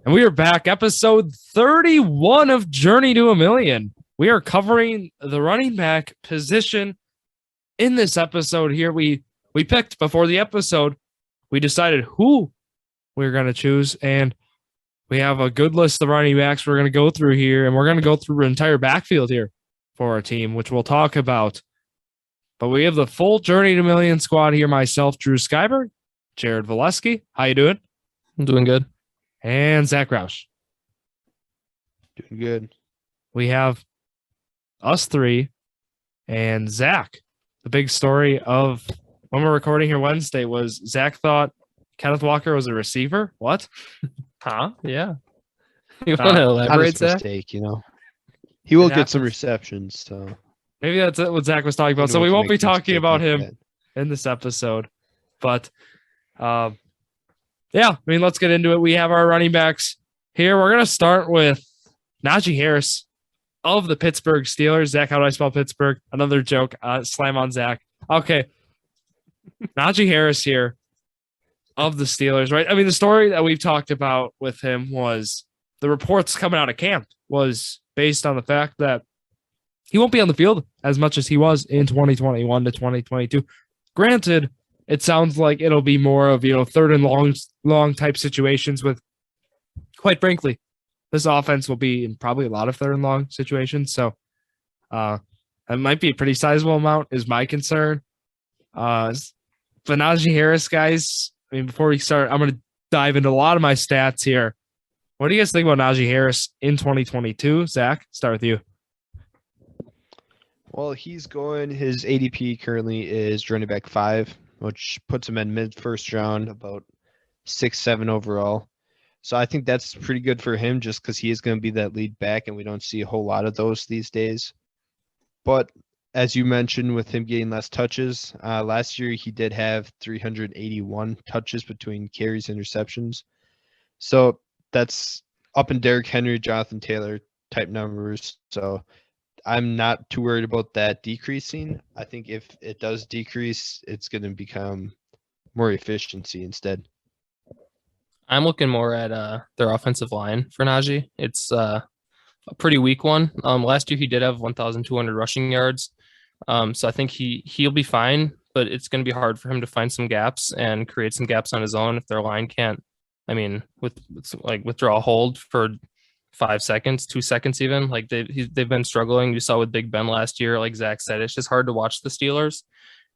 And we are back, episode 31 of Journey to a Million. We are covering the running back position in this episode here. We picked before the episode, we decided who we are going to choose, and we have a good list of running backs we're going to go through here, and we're going to go through an entire backfield here for our team, which we'll talk about. But we have the full Journey to a Million squad here. Myself, Drew Skyberg, Jared Valesky. How you doing? I'm doing good. And Zack Roush. Doing good. We have us three and Zack. The big story of when we're recording here Wednesday was Zack thought Kenneth Walker was a receiver. What? Huh? Yeah. You want to elaborate, Zack? Mistake, He will get some receptions, so maybe that's what Zack was talking about. So we won't be talking about him in this episode. But yeah, let's get into it. We have our running backs here. We're going to start with Najee Harris of the Pittsburgh Steelers. Zack, how do I spell Pittsburgh? Another joke. Slam on Zack. Okay. Najee Harris here of the Steelers, right? The story that we've talked about with him was the reports coming out of camp was based on the fact that he won't be on the field as much as he was in 2021 to 2022. Granted, it sounds like it'll be more of, third and long type situations with, quite frankly, this offense will be in probably a lot of third and long situations. So that might be a pretty sizable amount is my concern. But Najee Harris, guys, before we start, I'm going to dive into a lot of my stats here. What do you guys think about Najee Harris in 2022? Zack, start with you. Well, his ADP currently is running back 5, which puts him in mid-first round, about 6-7 overall. So I think that's pretty good for him just because he is going to be that lead back, and we don't see a whole lot of those these days. But as you mentioned, with him getting less touches, last year he did have 381 touches between carries and receptions. So that's up in Derrick Henry, Jonathan Taylor type numbers. So I'm not too worried about that decreasing. I think if it does decrease, it's going to become more efficiency instead. I'm looking more at their offensive line for Najee. It's a pretty weak one. Last year he did have 1,200 rushing yards. So I think he'll be fine, but it's going to be hard for him to find some gaps and create some gaps on his own if their line can't. Withdraw a hold for 5 seconds, 2 seconds even. Like they've been struggling. You saw with Big Ben last year, like Zack said, it's just hard to watch the Steelers.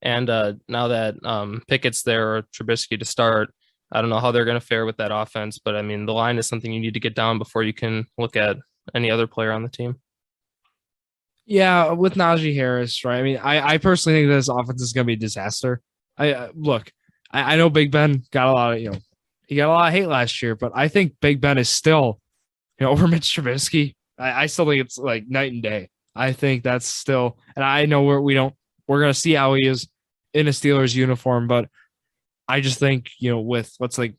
And now that Pickett's there or Trubisky to start, I don't know how they're going to fare with that offense. But the line is something you need to get down before you can look at any other player on the team. Yeah, with Najee Harris, right? I personally think this offense is going to be a disaster. I know Big Ben got a lot of he got a lot of hate last year, but I think Big Ben is still over Mitch Trubisky. I still think it's like night and day. I think that's still, and I know we're going to see how he is in a Steelers uniform, but I just think, with what's like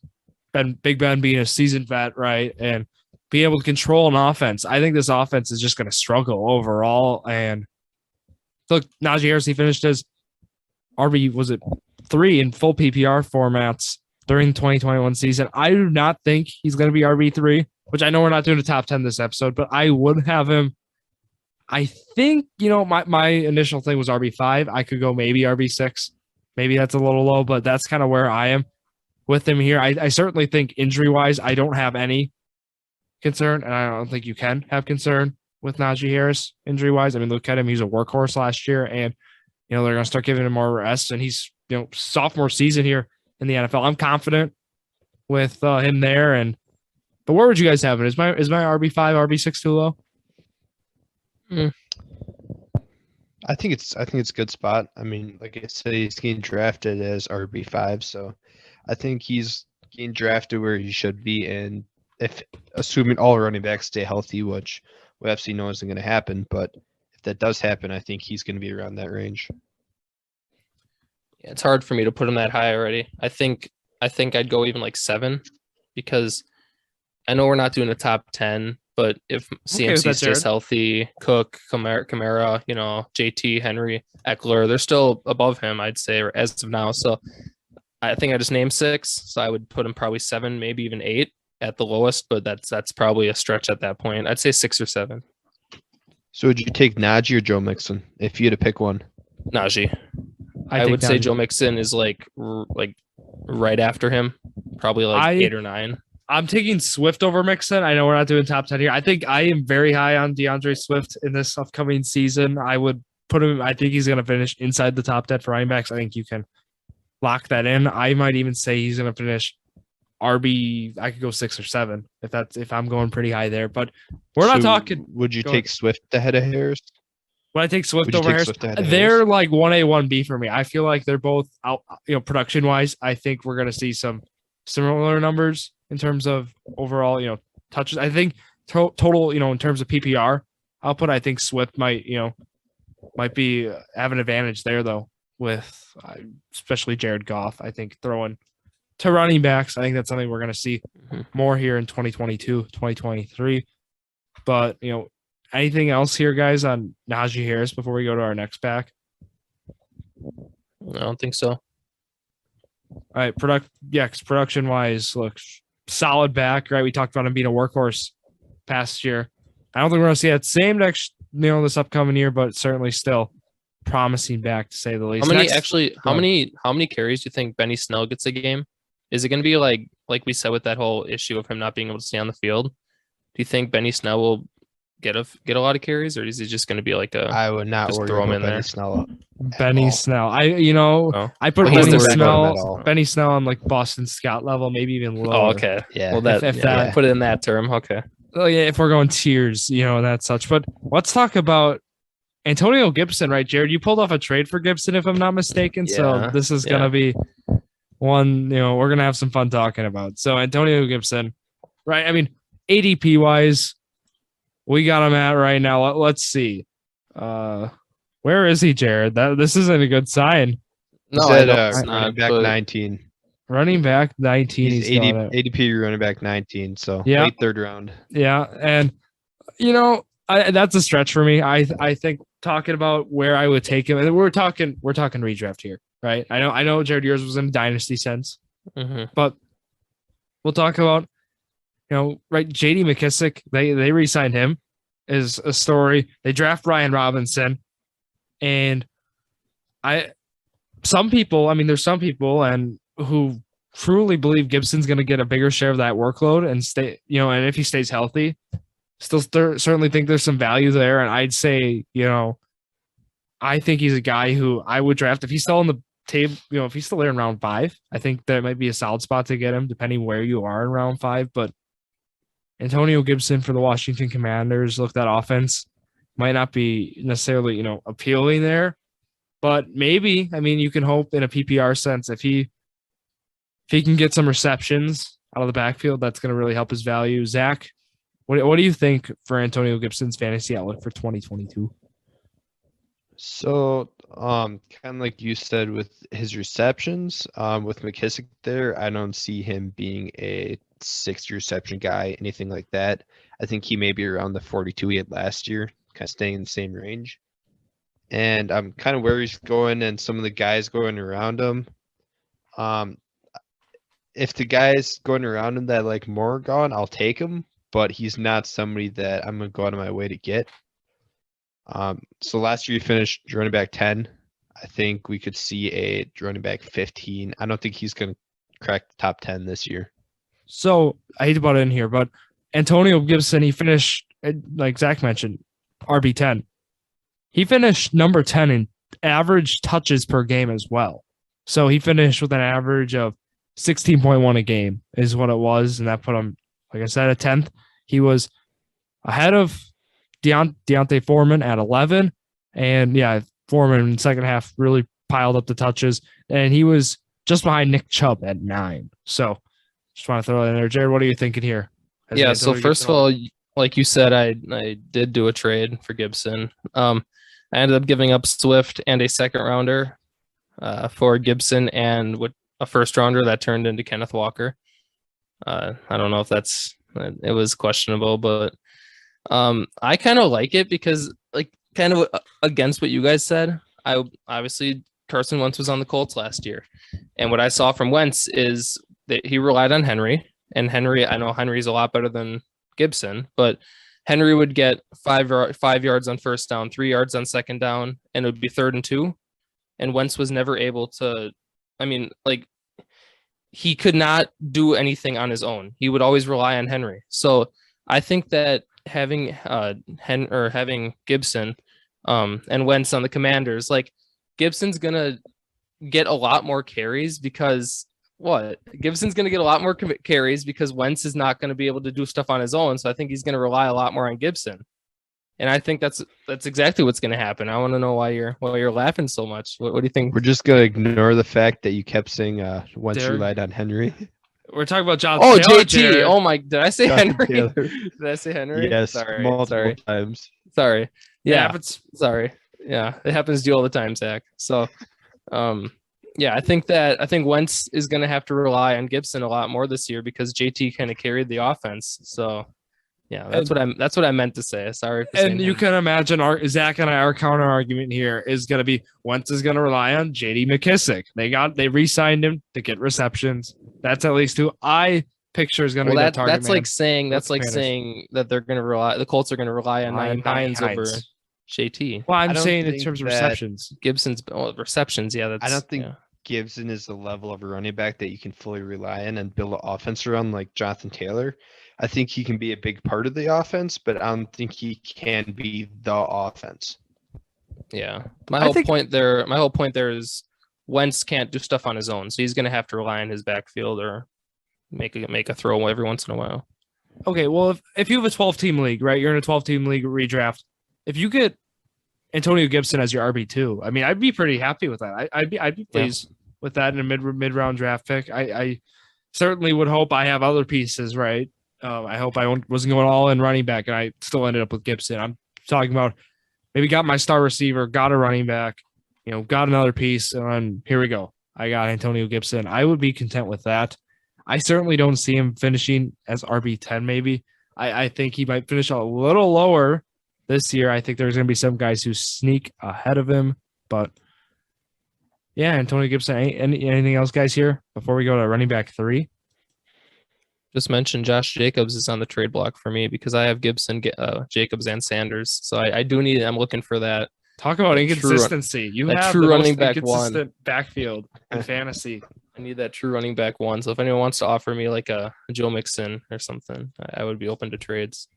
Big Ben being a seasoned vet, right, and being able to control an offense, I think this offense is just going to struggle overall. And look, Najee Harris, he finished as RB3 in full PPR formats during the 2021 season. I do not think he's going to be RB3, which I know we're not doing a top 10 this episode, but I would have him. I think, my initial thing was RB5. I could go maybe RB6. Maybe that's a little low, but that's kind of where I am with him here. I certainly think injury-wise, I don't have any concern, and I don't think you can have concern with Najee Harris injury-wise. Look at him. He's a workhorse last year, and, they're going to start giving him more rest, and he's, sophomore season here in the NFL. I'm confident with him there, but where would you guys have it? Is my RB5, RB6 too low? I think it's a good spot. Like I said, he's getting drafted as RB5, so I think he's getting drafted where he should be. And if assuming all running backs stay healthy, which we absolutely know isn't going to happen, but if that does happen, I think he's going to be around that range. Yeah, it's hard for me to put him that high already. I think I'd go even like 7 because I know we're not doing a top 10, but if CMC stays healthy, Cook, Kamara, JT, Henry, Eckler, they're still above him, I'd say, as of now. So I think I just named 6, so I would put him probably 7, maybe even 8. at the lowest, but that's probably a stretch at that point. I'd say 6 or 7. So would you take Najee or Joe Mixon if you had to pick one? Najee. I think would say Najee. Joe Mixon is like right after him, probably like 8 or 9. I'm taking Swift over Mixon. I know we're not doing top 10 here. I think I am very high on DeAndre Swift in this upcoming season. I would put him. I think he's going to finish inside the top 10 for running backs. I think you can lock that in. I might even say he's going to finish RB. I could go 6 or 7 if I'm going pretty high there. But we're not talking. Would you Go take Swift ahead of Harris? When I take Swift Would you over take Harris, Swift ahead of they're Harris? like 1A, 1B for me. I feel like they're both out, production wise. I think we're going to see some similar numbers in terms of overall, touches. I think total, in terms of PPR output, I think Swift might be have an advantage there though with especially Jared Goff. I think throwing to running backs, I think that's something we're going to see more here in 2022, 2023. But, anything else here, guys, on Najee Harris before we go to our next back? I don't think so. All right, production-wise, looks solid back, right? We talked about him being a workhorse past year. I don't think we're going to see that same this upcoming year, but certainly still promising back to say the least. How many carries do you think Benny Snell gets a game? Is it going to be like we said with that whole issue of him not being able to stay on the field? Do you think Benny Snell will get a lot of carries, or is he just going to be like I would not just worry throw him about in Benny there? Snell. Benny Snell. I put Well, he's Benny the backup Snell. Benny Snell on like Boston Scott level, maybe even lower. Oh, okay. Yeah. Well, If that- put it in that term. Okay. Oh, yeah, if we're going tiers, and that such. But let's talk about Antonio Gibson, right, Jared? You pulled off a trade for Gibson, if I'm not mistaken. So Yeah, this is gonna be one, we're gonna have some fun talking about. So Antonio Gibson, right? I mean, ADP wise, we got him at right now. Let's see. Where is he, Jared? This isn't a good sign. No, Said, it's running not. back But 19. Running back 19. He's He's got it. ADP running back 19. So Yeah. late third round. Yeah, and that's a stretch for me. I think talking about where I would take him, and we're talking redraft here, right? I know Jared, yours was in a dynasty sense, but we'll talk about right. JD McKissick, they re-signed him is a story. They draft Brian Robinson, and there's some people and who truly believe Gibson's going to get a bigger share of that workload and stay, and if he stays healthy, still certainly think there's some value there. And I'd say, I think he's a guy who I would draft if he's still on the table, if he's still there in round 5. I think that might be a solid spot to get him, depending where you are in round 5. But Antonio Gibson for the Washington Commanders, look, that offense might not be necessarily, appealing there, but maybe, you can hope in a PPR sense, if he can get some receptions out of the backfield, that's going to really help his value. Zach, what do you think for Antonio Gibson's fantasy outlook for 2022? So, kind of like you said with his receptions, with McKissick there, I don't see him being a 60 reception guy, anything like that. I think he may be around the 42 he had last year, kind of staying in the same range. And I'm kind of where he's going and some of the guys going around him. If the guys going around him that like Morgan, I'll take him, but he's not somebody that I'm going to go out of my way to get. So last year he finished running back 10. I think we could see a running back 15. I don't think he's going to crack the top 10 this year. So I hate to butt in here, but Antonio Gibson, he finished, like Zach mentioned, RB10. He finished number 10 in average touches per game as well. So he finished with an average of 16.1 a game is what it was. And that put him, like I said, at 10th. He was ahead of Deontay Foreman at 11. And yeah, Foreman in the second half really piled up the touches. And he was just behind Nick Chubb at 9. So just want to throw that in there. Jared, what are you thinking here? Yeah, so first of all, like you said, I did do a trade for Gibson. I ended up giving up Swift and a second rounder for Gibson and with a first rounder that turned into Kenneth Walker. I don't know if it was questionable, but I kind of like it because like kind of against what you guys said. I obviously Carson Wentz was on the Colts last year, and what I saw from Wentz is that he relied on Henry, and Henry, I know Henry's a lot better than Gibson, but Henry would get 5 yards on first down, 3 yards on second down, and it would be 3rd and 2. And Wentz was never able to, I mean, like, he could not do anything on his own. He would always rely on Henry. So I think that having having Gibson and Wentz on the Commanders, like, Gibson's gonna get a lot more carries because Gibson's gonna get a lot more carries because Wentz is not going to be able to do stuff on his own. So I think he's going to rely a lot more on Gibson. And I think that's exactly what's going to happen. I want to know why you're laughing so much. What do you think? We're just gonna ignore the fact that you kept saying Wentz relied on Henry. We're talking about Jonathan. Oh, Taylor, JT. Jared. Oh my! Did I say Jonathan Henry? Taylor. Did I say Henry? Yes, multiple times. Sorry. Yeah. It's Sorry. Yeah, it happens to you all the time, Zach. So, yeah, I think Wentz is going to have to rely on Gibson a lot more this year because JT kind of carried the offense. So, yeah, that's what I meant to say. Sorry. And you can imagine Zach and our counter argument here is going to be Wentz is going to rely on JD McKissick. They re-signed him to get receptions. That's at least who I picture is going to be that target. That's like saying that they're going to rely. The Colts are going to rely on Hines over JT. Well, I'm saying in terms of receptions. Gibson's receptions. Yeah, I don't think Gibson is the level of a running back that you can fully rely on and build an offense around like Jonathan Taylor. I think he can be a big part of the offense, but I don't think he can be the offense. Yeah. My whole point there is Wentz can't do stuff on his own, so he's going to have to rely on his backfield or make a throw every once in a while. Okay, well, if you have a 12-team league, right? You're in a 12-team league redraft. If you get Antonio Gibson as your RB2, I mean, I'd be pretty happy with that. I'd be pleased with that in a mid-round draft pick. I certainly would hope I have other pieces, right? I hope I wasn't going all in running back, and I still ended up with Gibson. I'm talking about maybe got my star receiver, got a running back, got another piece, and here we go. I got Antonio Gibson. I would be content with that. I certainly don't see him finishing as RB10 maybe. I think he might finish a little lower this year. I think there's going to be some guys who sneak ahead of him. But, yeah, Antonio Gibson. Anything else, guys, here before we go to running back 3? Just mentioned Josh Jacobs is on the trade block for me because I have Gibson, Jacobs, and Sanders. So I'm looking for that. Talk about inconsistency. You have true the running most back inconsistent backfield in fantasy. I need that true running back one. So if anyone wants to offer me like a Joe Mixon or something, I would be open to trades.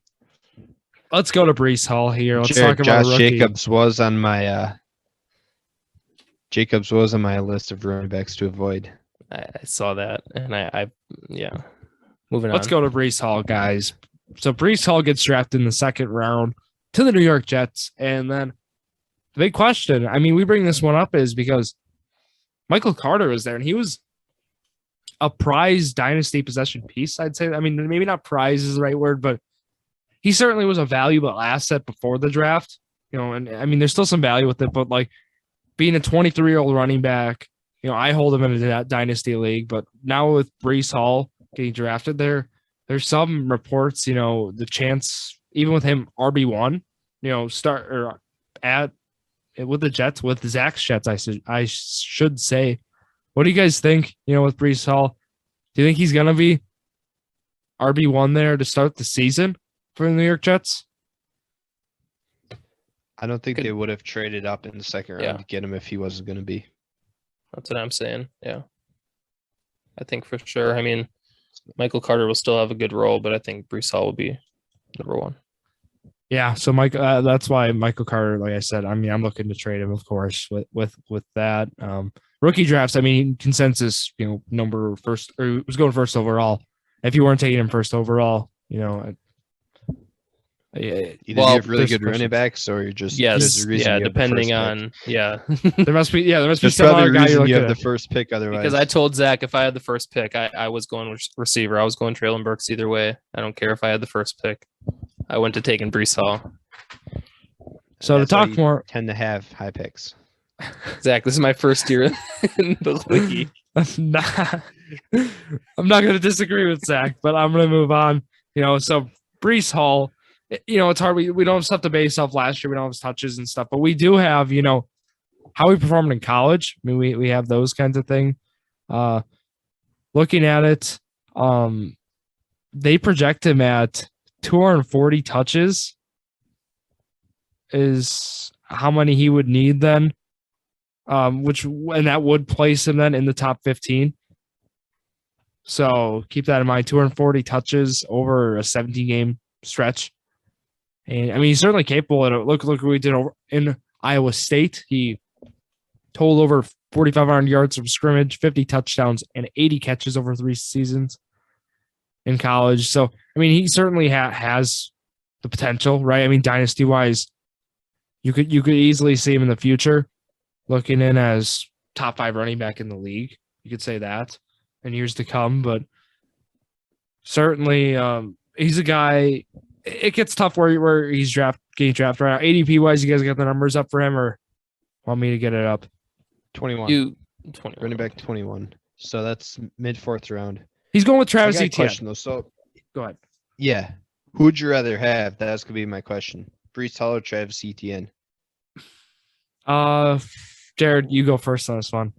Let's go to Breece Hall here. Let's talk about Josh Jacobs was on my list of running backs to avoid. I saw that, and I moving on. Let's go to Breece Hall, guys. So Breece Hall gets drafted in the 2nd round to the New York Jets, and then the big question, I mean, we bring this one up is because Michael Carter was there, and he was a prized dynasty possession piece, I'd say. I mean, maybe not prize is the right word, but he certainly was a valuable asset before the draft. And I mean, there's still some value with it, but like being a 23-year-old running back, I hold him in a dynasty league, but now with Breece Hall getting drafted there's some reports, the chance, even with him RB1, start or at with the Jets, with Zach's Jets, I should say. What do you guys think, with Breece Hall? Do you think he's going to be RB1 there to start the season for the New York Jets? I don't think they would have traded up in the 2nd round to get him if he wasn't going to be. That's what I'm saying. Yeah. I think for sure. I mean, Michael Carter will still have a good role, but I think Breece Hall will be number 1. Yeah, so Mike, that's why Michael Carter, like I said, I mean, I'm looking to trade him, of course, with that. Rookie drafts, I mean, consensus, number first, or was going first overall. If you weren't taking him first overall, either you have really good running backs, or you're just depending on there must be There's some probably other guy reason you you have look the first pick otherwise. because I told Zach if I had the first pick, I was going receiver. I was going Traylon Burks either way. I don't care if I had the first pick. I went to taking Breece Hall. So to talk more, tend to have high picks. Zach, this is my first year in the league. I'm not going to disagree with Zach, but I'm going to move on. So Breece Hall, it's hard. We don't have stuff to base off last year. We don't have touches and stuff, but we do have, how he performed in college. I mean, we have those kinds of things. Looking at it, they project him at 240 touches is how many he would need then. And that would place him then in the top 15. So keep that in mind. 240 touches over a 17-game stretch. And I mean, he's certainly capable of it. Look what we did over in Iowa State. He totaled over 4,500 yards from scrimmage, 50 touchdowns, and 80 catches over 3 seasons in college. So, I mean, he certainly has the potential, right? I mean, dynasty-wise, you could easily see him in the future looking in as top 5 running back in the league. You could say that in years to come, but certainly he's a guy. It gets tough where he's getting drafted right now. ADP wise, you guys got the numbers up for him, or want me to get it up? 21. 21. Running back 21. So that's mid 4th round. He's going with So I Travis got a Etienne. question though. So Go ahead. yeah, who would you rather have? That's gonna be my question. Brees Hall or Travis Etienne? Jared, you go first on this one.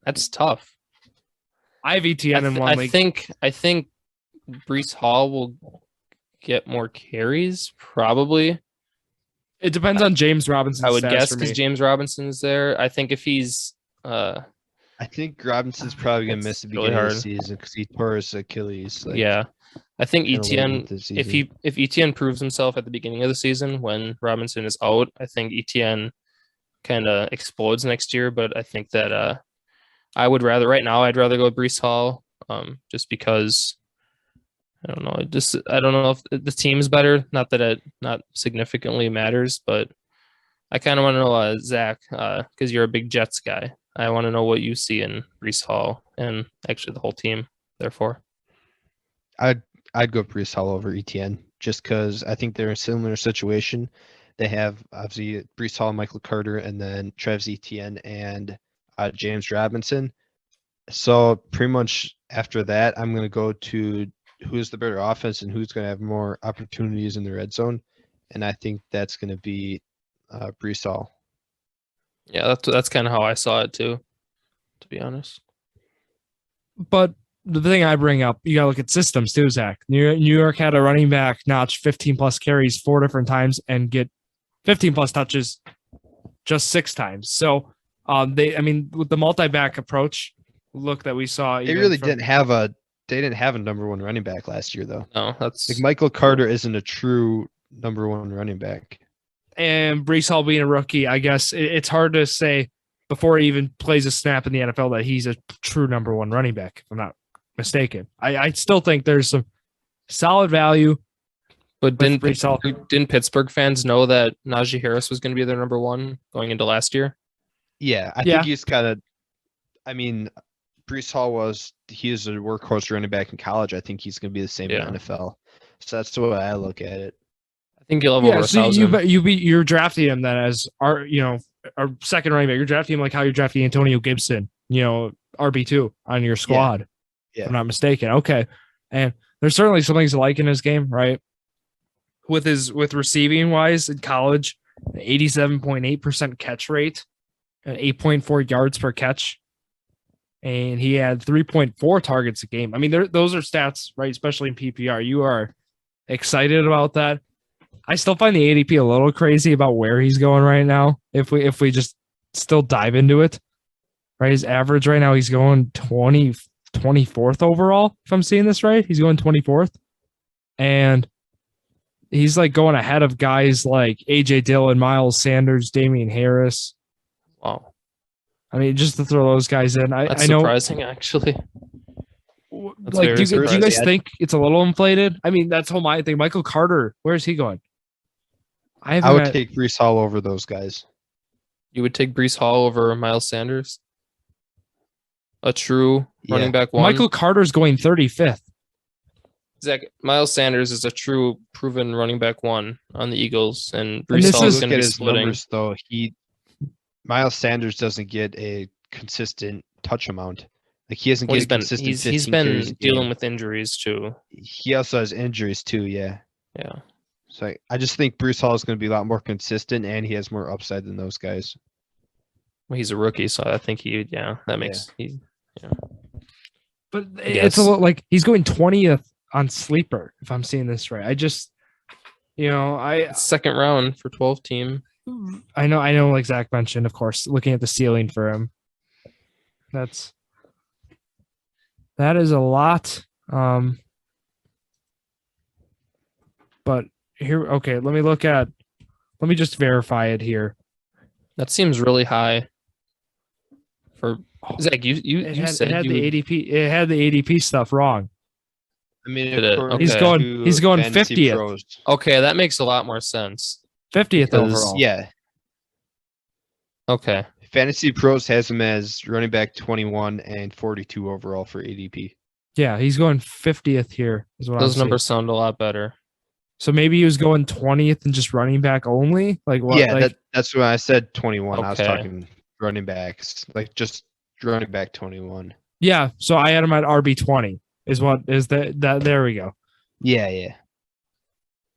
That's tough. I have Etienne in one league. I think Brees Hall will get more carries, probably. It depends on James Robinson. I would guess because James Robinson's there. I think if he's I think Robinson's probably gonna miss the really beginning of hard. the season because he tore his Achilles. yeah. I think kinda late Etienne, into the season. if Etienne proves himself at the beginning of the season when Robinson is out, I think Etienne kind of explodes next year. But I think that I'd rather go with Brees Hall, just because I don't know. I don't know if the team's better. Not that it not significantly matters, but I kind of want to know Zach, because you're a big Jets guy. I want to know what you see in Brees Hall and actually the whole team. Therefore, I'd go Brees Hall over Etienne just because I think they're in a similar situation. They have obviously Brees Hall, Michael Carter, and then Travis Etienne and James Robinson. So pretty much after that, I'm going to go to who's the better offense and who's going to have more opportunities in the red zone. And I think that's going to be Brees Hall. yeah, that's kind of how I saw it too, to be honest. But the thing I bring up, you got to look at systems too, Zach. New York had a running back notch 15 plus carries 4 different times and get 15 plus touches just 6 times. So with the multi-back approach, look that we saw. They really didn't have a number 1 running back last year though. No, that's Like Michael Carter isn't a true number 1 running back. And Brees Hall being a rookie, I guess it's hard to say before he even plays a snap in the NFL that he's a true number 1 running back, if I'm not mistaken. I still think there's some solid value. But didn't Brees Hall. Pittsburgh fans know that Najee Harris was going to be their number 1 going into last year? Yeah, I think he's kind of. I mean, Brees Hall he is a workhorse running back in college. I think he's going to be the same in the NFL. So that's the way I look at it. I think he'll have over 1,000. You're drafting him then as our second running back. You're drafting him like how you're drafting Antonio Gibson, RB2 on your squad. Yeah. If I'm not mistaken. Okay. And there's certainly some things to like in his game, right? With receiving wise in college, an 87.8% catch rate and 8.4 yards per catch. And he had 3.4 targets a game. I mean, those are stats, right? Especially in PPR. You are excited about that. I still find the ADP a little crazy about where he's going right now. If we just still dive into it, right? His average right now, he's going 24th overall. If I'm seeing this right, he's going 24th, and he's like going ahead of guys like AJ Dillon, Miles Sanders, Damian Harris. Wow. I mean, just to throw those guys in, That's I know. surprising, actually. That's Like, do you surprising. guys think it's a little inflated? I mean, that's my thing. Michael Carter, where's he going? I would take Brees Hall over those guys. You would take Brees Hall over Miles Sanders? A true running back 1? Michael Carter's going 35th. Zach, Miles Sanders is a true proven running back 1 on the Eagles, and And Brees this Hall is- is going Look to at be his splitting. numbers though. Miles Sanders doesn't get a consistent touch amount. Like he hasn't Well, get a consistent. he's 15 been carries a dealing game. with injuries too. He also has injuries too. Yeah. Yeah. So I just think Brees Hall is going to be a lot more consistent, and he has more upside than those guys. Well, he's a rookie, so I think that makes But it's a little like he's going 20th on sleeper. If I'm seeing this right, I just, Second round for 12 team. I know. Like Zach mentioned, of course, looking at the ceiling for him, that is a lot. But here, okay, let me just verify it here. That seems really high. For Zach, you said it had you the would- ADP. It had the ADP stuff wrong. I mean, Did it? according He's Okay. going. to He's going Fantasy 50th. Pros, Okay, that makes a lot more sense. 50th Because- overall. yeah, Okay. Fantasy Pros has him as running back 21 and 42 overall for ADP. Yeah, he's going 50th here. Is what Those I'm numbers seeing. sound a lot better. So maybe he was going 20th and just running back only. Like what? Yeah, like, that's when I said 21. I was Okay. talking running backs, like just running back 21. yeah. So I had him at RB20. Is what is that? There we go. Yeah.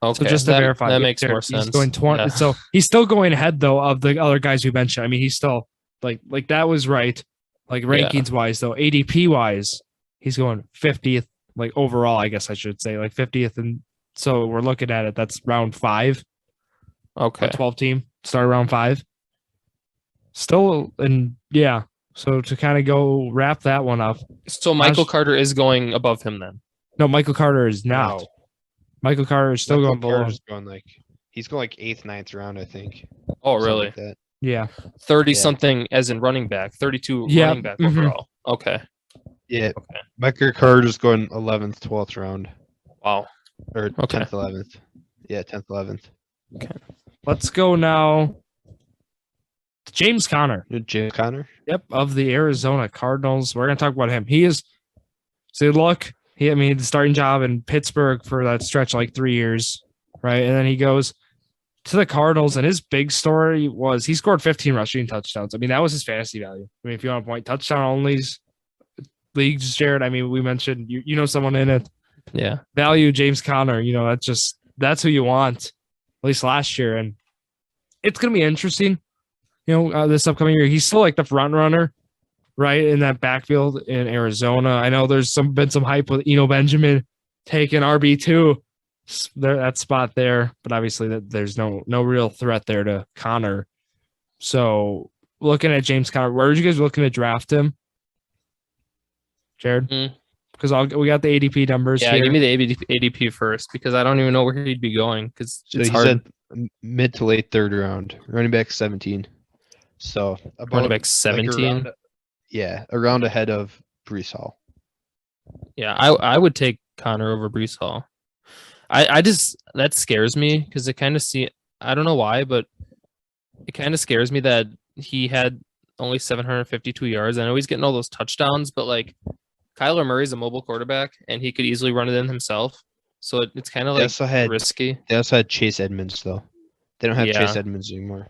Okay. So just to that, verify, that yeah, makes more he's sense. going 20. Yeah. So he's still going ahead though of the other guys we mentioned. I mean, he's still like that was right. Like rankings wise though, ADP wise, he's going 50th. Like overall, I guess I should say like 50th, and so we're looking at it. That's round 5. Okay. 12 team start round 5. Still, and yeah. So to kind of go wrap that one up. So Michael Carter is going above him then. No, Michael Carter is not. No. Michael Carter is still Michael going below. Carter's going he's going like 8th, 9th round, I think. Oh, Something really? like that. Yeah. 30 Yeah. something as in running back, 32 Yeah, running back mhm. overall. Okay. Yeah. Okay. Michael Carter's going 11th, 12th round. Wow. Or Okay. 10th, 11th. Yeah, 10th, 11th. Let's go now. to James Conner. James Conner? Yep, of the Arizona Cardinals. We're gonna talk about him. He is. So look, he had the starting job in Pittsburgh for that stretch, like 3 years, right? And then he goes to the Cardinals, and his big story was he scored 15 rushing touchdowns. I mean, that was his fantasy value. I mean, if you want to point touchdown only leagues, Jared. I mean, we mentioned you know someone in it. Yeah. Value James Conner. That's who you want. At least last year, and it's gonna be interesting. This upcoming year, he's still like the front runner, right, in that backfield in Arizona. I know there's been some hype with Benjamin taking RB2 that spot there, but obviously there's no real threat there to Connor. So looking at James Conner, where are you guys looking to draft him, Jared? Because we got the ADP numbers. Yeah, here. give me the ADP first because I don't even know where he'd be going because So it's he hard. said mid to late 3rd round. Running back 17. So about Running back like 17. a round ahead of Brees Hall. Yeah, I would take Connor over Brees Hall. I just that scares me because it kind of I don't know why, but it kind of scares me that he had only 752 yards. I know he's getting all those touchdowns, but like Kyler Murray's a mobile quarterback and he could easily run it in himself. So it's kind of like risky. They also had Chase Edmonds though. They don't have Yeah. Chase Edmonds anymore.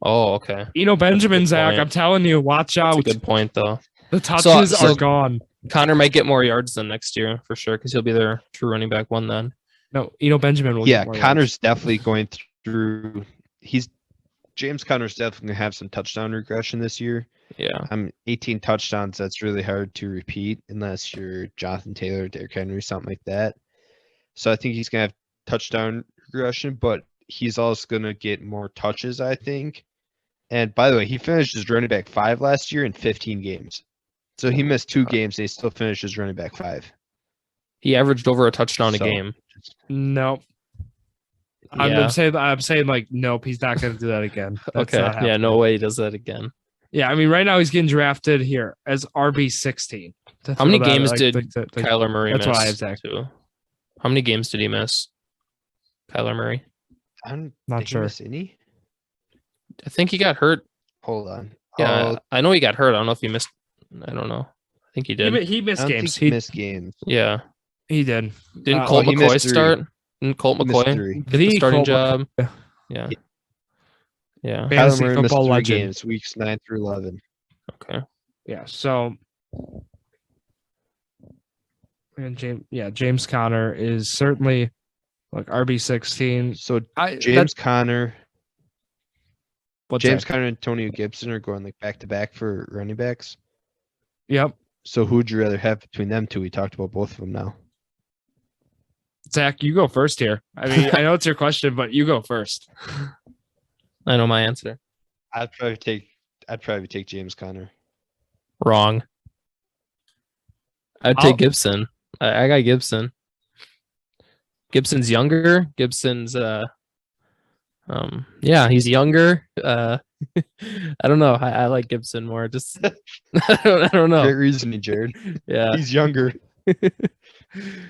Oh, okay. Benjamin, Good Zach, point. I'm telling you, watch That's out. a good point though. The touches So- are gone. Connor might get more yards than next year for sure because he'll be their true running back 1 then. No, Benjamin will Yeah, get more Connor's definitely going through. James Connor's definitely gonna have some touchdown regression this year. Yeah. 18 touchdowns. That's really hard to repeat unless you're Jonathan Taylor, Derrick Henry, something like that. So I think he's gonna have touchdown regression, but he's also gonna get more touches, I think. And by the way, he finished as running back 5 last year in 15 games. So he missed 2 games. And he still finished as running back 5. He averaged over a touchdown a So- game. Nope. Yeah. I'm saying like nope, he's not going to do that again. That's Okay. not Yeah, happening. no way he does that again. Yeah, I mean right now he's getting drafted here as RB16. How many games did Kyler Murray that's miss? what I have, Zach. Too? How many games did he miss? Kyler Murray. I'm Not did he sure. miss any? I think he got hurt. Hold on. Yeah, I know he got hurt. I don't know if he missed. I don't know. I think he did. He I missed don't games. think he missed games. Yeah. He did. Didn't Uh, Colt he missed McCoy 3. start? Didn't Colt He missed McCoy 3. get the starting Colt job? McCoy. Yeah. Yeah. Fantasy Kyler Murray missed football 3 legend. games, weeks 9 through 11. Okay. Yeah. So, and James Conner is certainly like RB16. So James Conner, What's James that? Conner and Antonio Gibson are going like back to back for running backs. Yep. So who'd you rather have between them two? We talked about both of them now. Zach, you go first here. I mean, I know it's your question, but you go first. I know my answer. I'd probably take James Conner. Wrong. I'd take Gibson. I got Gibson. Gibson's younger. Gibson's he's younger. I don't know. I like Gibson more. Just I don't know. Great reasoning, Jared. Yeah. He's younger.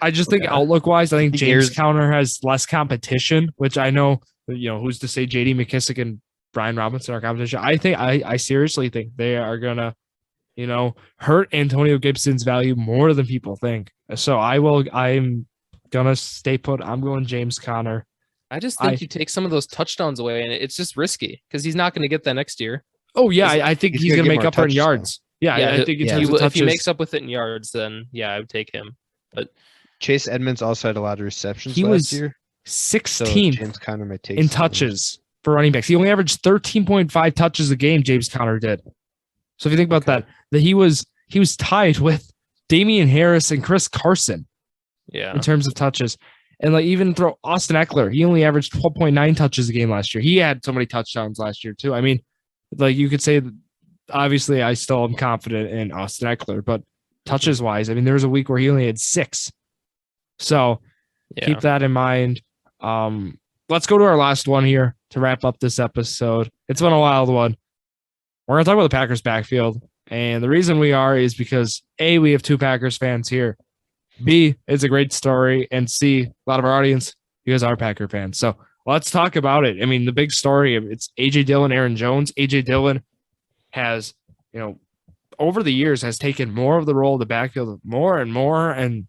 I just think outlook wise, I think He James cares. Conner has less competition, which I know, who's to say JD McKissick and Brian Robinson are competition. I seriously think they are gonna, hurt Antonio Gibson's value more than people think. So I'm gonna stay put. I'm going James Conner. I just think you take some of those touchdowns away, and it's just risky because he's not going to get that next year. Oh yeah, I think he's gonna get make more up for it in touches, yards. Yeah, I think in terms of if he touches- makes up with it in yards, then yeah, I would take him. But Chase Edmonds also had a lot of receptions He last was year. So 16th James Conner might take in some of those. touches for running backs. He only averaged 13.5 touches a game. James Conner did. So if you think about that he was tied with Damian Harris and Chris Carson yeah, in terms of touches. And even throw Austin Eckler, he only averaged 12.9 touches a game last year. He had so many touchdowns last year too. I mean, you could say, obviously, I still am confident in Austin Eckler, but touches wise, I mean, there was a week where he only had 6. So keep that in mind. Let's go to our last one here to wrap up this episode. It's been a wild one. We're going to talk about the Packers backfield. And the reason we are is because A, we have 2 Packers fans here. B, it's a great story. And C, a lot of our audience, you guys are Packer fans. So let's talk about it. I mean, the big story, it's A.J. Dillon, Aaron Jones. A.J. Dillon has, over the years has taken more of the role of the backfield more and more. And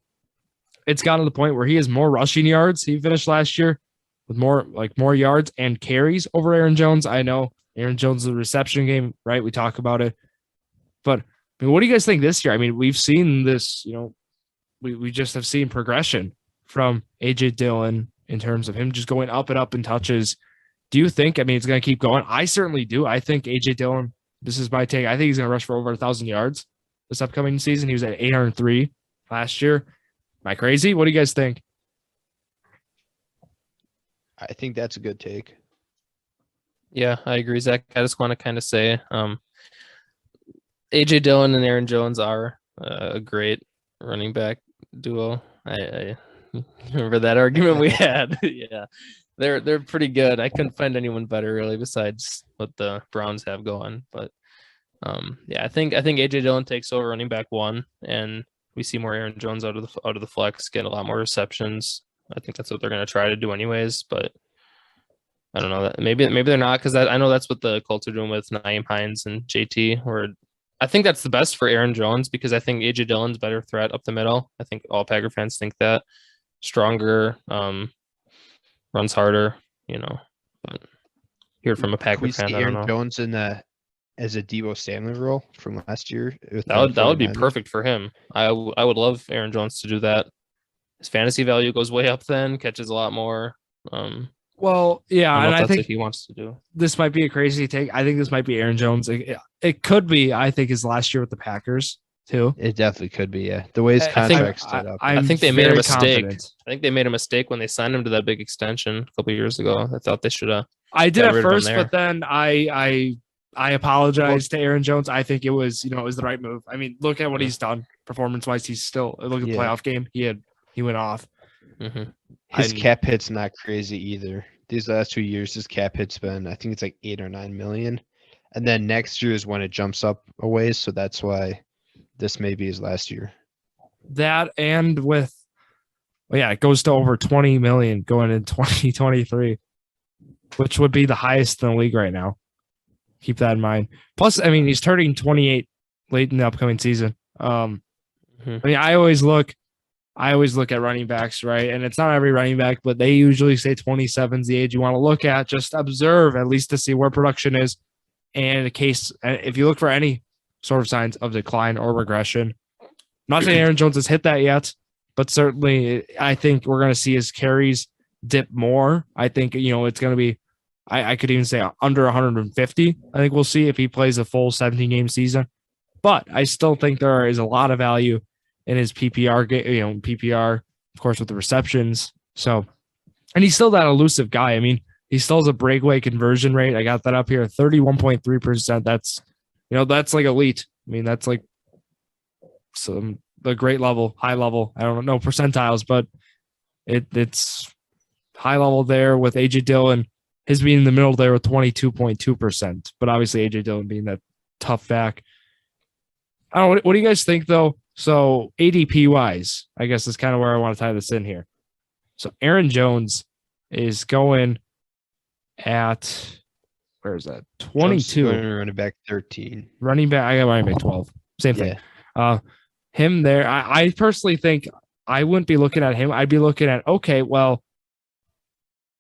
it's gotten to the point where he has more rushing yards. He finished last year with more yards and carries over Aaron Jones. I know Aaron Jones is a reception game, right? We talk about it. But I mean, what do you guys think this year? I mean, we've seen this, we just have seen progression from A.J. Dillon in terms of him just going up and up in touches. Do you think, it's going to keep going? I certainly do. I think A.J. Dillon, this is my take, I think he's going to rush for over 1,000 yards this upcoming season. He was at 803 last year. Am I crazy? What do you guys think? I think that's a good take. Yeah, I agree, Zach. I just want to kind of say A.J. Dillon and Aaron Jones are a great running back duo. I remember that argument we had. Yeah, they're pretty good. I couldn't find anyone better really besides what the Browns have going. But I think A.J. Dillon takes over running back 1, and we see more Aaron Jones out of the flex, get a lot more receptions. I think that's what they're going to try to do anyways. But I don't know. Maybe they're not, because I know that's what the Colts are doing with Nyheim Hines and JT. Where I think that's the best for Aaron Jones, because I think A.J. Dillon's better threat up the middle. I think all Packer fans think that. Stronger, runs harder, But hear it from a Packer we fan, see I don't Aaron know. Jones as a Deebo Samuel role from last year. That would be perfect for him. I would love Aaron Jones to do that. His fantasy value goes way up then, catches a lot more. Well, yeah, I don't know and if I that's think what he wants to do. this might be a crazy take. I think this might be Aaron Jones. It could be, I think, his last year with the Packers, too. It definitely could be, yeah. The way his contract stood up. I think they made a very mistake. confident. I think they made a mistake when they signed him to that big extension a couple years ago. I thought they should have. I did got at rid of him first, there. but then I apologize to Aaron Jones. I think it was the right move. I mean, look at what he's done performance-wise. He's still, look at the playoff game. He went off. Mm-hmm. His cap hit's not crazy either. These last 2 years, his cap hit's been, I think it's like 8 or 9 million. And then next year is when it jumps up a ways. So that's why this may be his last year. That, and it goes to over 20 million going in 2023, which would be the highest in the league right now. Keep that in mind. Plus, he's turning 28 late in the upcoming season. I always look at running backs, right? And it's not every running back, but they usually say 27 is the age you want to look at. Just observe, at least to see where production is. And in case, if you look for any sort of signs of decline or regression, I'm not saying Aaron Jones has hit that yet, but certainly I think we're going to see his carries dip more. I think, it's going to be, I could even say under 150. I think we'll see if he plays a full 17-game season. but I still think there is a lot of value in his PPR, PPR, of course, with the receptions. So, and he's still that elusive guy. I mean, he still has a breakaway conversion rate. I got that up here, 31.3%. That's, that's like elite. I mean, that's like the great level, high level. I don't know percentiles, but it's high level there with AJ Dillon. His being in the middle there with 22.2%, but obviously AJ Dillon being that tough back. I don't know. What do you guys think though? So ADP wise, I guess is kind of where I want to tie this in here. So Aaron Jones is going at, where is that? 22. Running back 13. Running back, I got running back 12. Same thing. Him there. I personally think I wouldn't be looking at him. I'd be looking at, okay, well,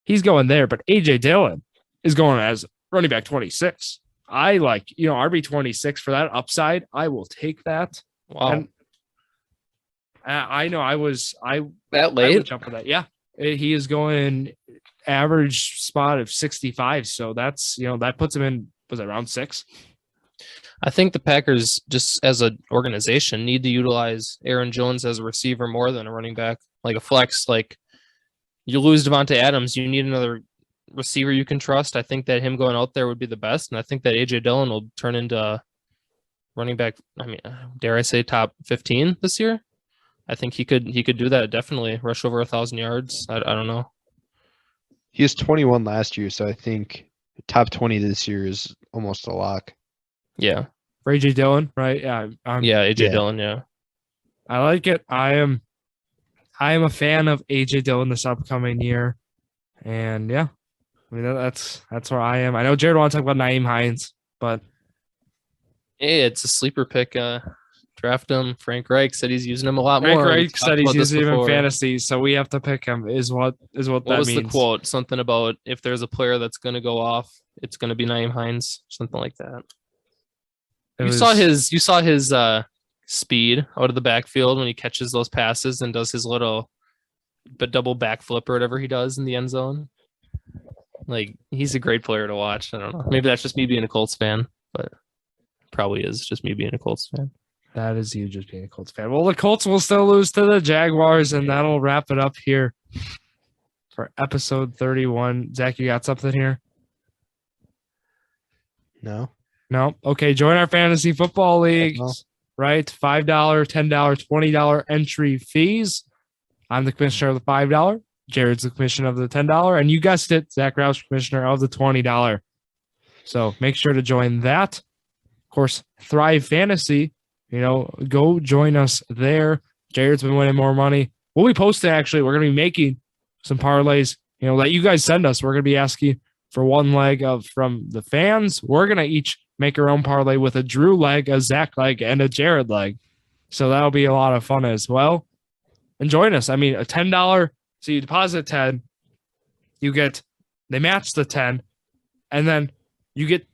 he's going there, but AJ Dillon is going as running back 26. I like, RB 26 for that upside. I will take that. Wow. And I know that late. I would jump for that. Yeah. He is going average spot of 65. So that's, that puts him in, was it round 6? I think the Packers, just as an organization, need to utilize Aaron Jones as a receiver more than a running back, like a flex. Like, you lose Devontae Adams, you need another receiver you can trust. I think that him going out there would be the best, and I think that AJ Dillon will turn into running back. I mean, dare I say top 15 this year? I think he could do that. Definitely rush over 1,000 yards. I don't know. He was 21 last year, so I think top 20 this year is almost a lock. Yeah. For AJ Dillon, right? Yeah. AJ Dillon. Yeah. I like it. I am a fan of AJ Dillon this upcoming year, and yeah, I mean that's where I am. I know Jared wants to talk about Nyheim Hines, but hey, it's a sleeper pick. Draft him. Frank Reich said he's using him a lot Frank more. Reich said he's using him in fantasy, so we have to pick him. Is what that means. What was the quote? Something about if there's a player that's going to go off, it's going to be Nyheim Hines, something like that. You saw his speed out of the backfield when he catches those passes and does his little double backflip or whatever he does in the end zone. Like, he's a great player to watch. I don't know. Maybe that's just me being a Colts fan, but probably is just me being a Colts fan. That is you just being a Colts fan. Well, the Colts will still lose to the Jaguars, and that'll wrap it up here for episode 31. Zach, you got something here? No. Okay, join our fantasy football leagues, right? $5, $10, $20 entry fees. I'm the commissioner of the $5. Jared's the commissioner of the $10. And you guessed it, Zach Roush, commissioner of the $20. So make sure to join that. Of course, Thrive Fantasy, go join us there. Jared's been winning more money. We'll be posting, actually. We're going to be making some parlays, that you guys send us. We're going to be asking for one leg from the fans. We're going to each make our own parlay with a Drew leg, a Zach leg, and a Jared leg. So that'll be a lot of fun as well. And join us. I mean, a $10, so you deposit 10, they match the 10, and then you get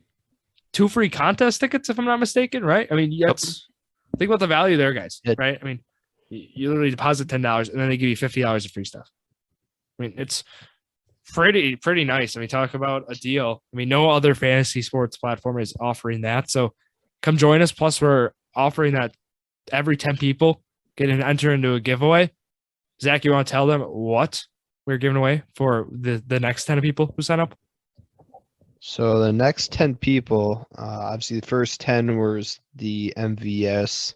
2 free contest tickets, if I'm not mistaken, right? I mean, think about the value there, guys, right? I mean, you literally deposit $10, and then they give you $50 of free stuff. I mean, it's pretty nice. I mean, talk about a deal. I mean, no other fantasy sports platform is offering that. So come join us. Plus, we're offering that every 10 people get an enter into a giveaway. Zach, you want to tell them what we're giving away for the next 10 people who sign up? So the next 10 people, obviously the first 10 was the MVS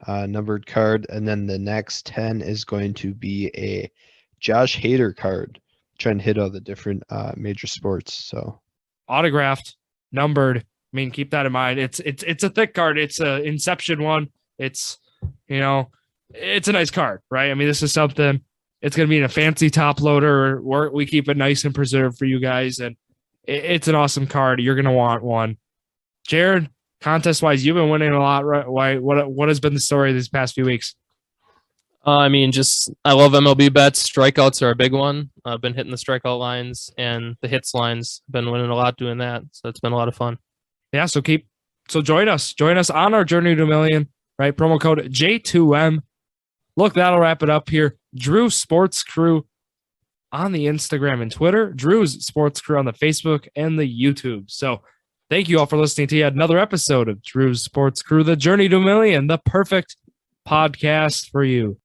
numbered card, and then the next 10 is going to be a Josh Hader card. Trying to hit all the different major sports. So autographed, numbered. I mean, keep that in mind. It's a thick card. It's a Inception one. It's it's a nice card, right? I mean, this is something. It's going to be in a fancy top loader. We keep it nice and preserved for you guys, and it's an awesome card. You're going to want one. Jared, contest wise, you've been winning a lot. Right? Why? What has been the story these past few weeks? I mean, I love MLB bets. Strikeouts are a big one. I've been hitting the strikeout lines and the hits lines. Been winning a lot doing that. So it's been a lot of fun. Yeah. So join us. Join us on our journey to $1 million, right? Promo code J2M. Look, that'll wrap it up here. Drew Sports Crew on the Instagram and Twitter. Drew's Sports Crew on the Facebook and the YouTube. So Thank you all for listening to yet another episode of Drew's Sports Crew, the Journey to a Million, the perfect podcast for you.